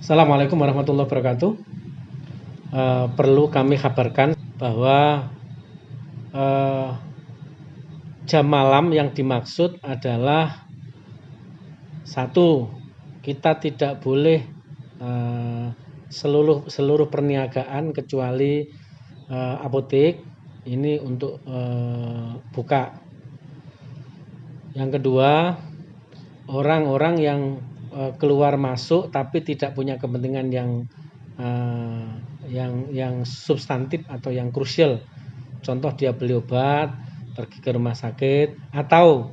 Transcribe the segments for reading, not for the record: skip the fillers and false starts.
Assalamualaikum warahmatullahi wabarakatuh. Perlu kami kabarkan bahwa jam malam yang dimaksud adalah satu, kita tidak boleh seluruh perniagaan kecuali apotek ini untuk buka. Yang kedua, orang-orang yang keluar masuk tapi tidak punya kepentingan yang substantif atau yang krusial. Contoh dia beli obat, pergi ke rumah sakit, atau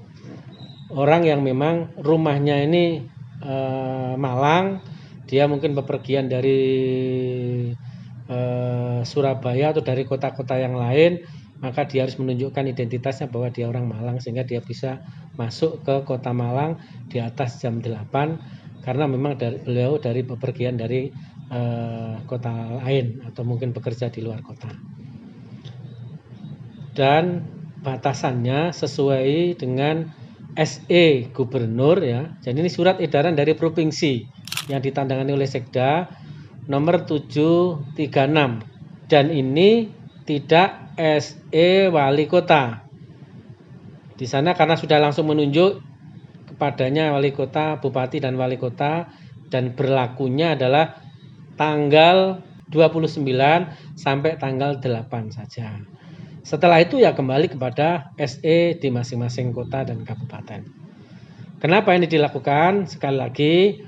orang yang memang rumahnya ini Malang, dia mungkin bepergian dari Surabaya atau dari kota-kota yang lain, maka dia harus menunjukkan identitasnya bahwa dia orang Malang sehingga dia bisa masuk ke kota Malang di atas jam 8 karena memang beliau dari bepergian dari kota lain atau mungkin bekerja di luar kota. Dan batasannya sesuai dengan SE Gubernur ya. Jadi ini surat edaran dari provinsi yang ditandangani oleh Sekda nomor 736 dan ini tidak SE Wali Kota. Di sana karena sudah langsung menunjuk kepadanya Wali Kota, Bupati dan Wali Kota dan berlakunya adalah tanggal 29 sampai tanggal 8 saja. Setelah itu ya kembali kepada SE di masing-masing kota dan kabupaten. Kenapa ini dilakukan? Sekali lagi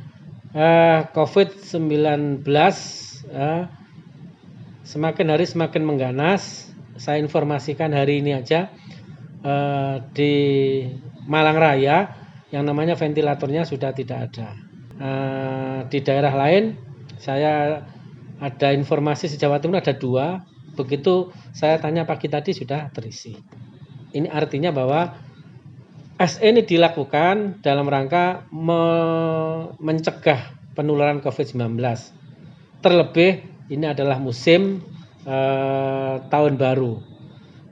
COVID-19 semakin hari semakin mengganas. Saya informasikan hari ini aja di Malang Raya yang namanya ventilatornya sudah tidak ada. Di daerah lain saya ada informasi di Jawa Timur ada 2. Begitu saya tanya pagi tadi sudah terisi. Ini artinya bahwa SE ini dilakukan dalam rangka mencegah penularan COVID-19. Terlebih ini adalah musim tahun baru.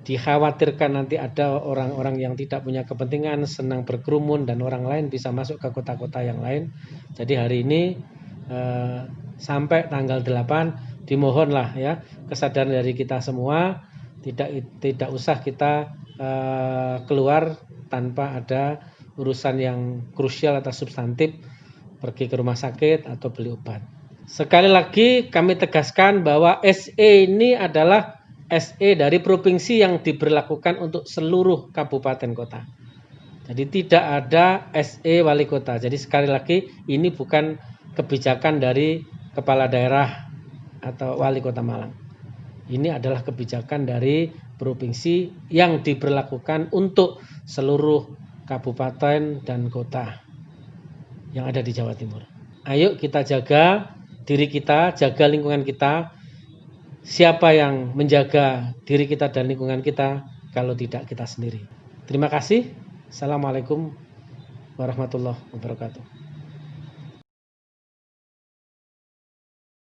Dikhawatirkan nanti ada orang-orang yang tidak punya kepentingan senang berkerumun dan orang lain bisa masuk ke kota-kota yang lain. Jadi hari ini sampai tanggal 8 dimohonlah ya kesadaran dari kita semua, tidak usah kita keluar tanpa ada urusan yang krusial atau substantif, pergi ke rumah sakit atau beli obat. Sekali lagi kami tegaskan bahwa SE ini adalah SE dari provinsi yang diberlakukan untuk seluruh kabupaten kota. Jadi tidak ada SE wali kota. Jadi sekali lagi ini bukan kebijakan dari kepala daerah atau wali kota Malang. Ini adalah kebijakan dari provinsi yang diberlakukan untuk seluruh kabupaten dan kota yang ada di Jawa Timur. Ayo kita jaga diri kita, jaga lingkungan kita. Siapa yang menjaga diri kita dan lingkungan kita kalau tidak kita sendiri. Terima kasih. Assalamualaikum warahmatullahi wabarakatuh.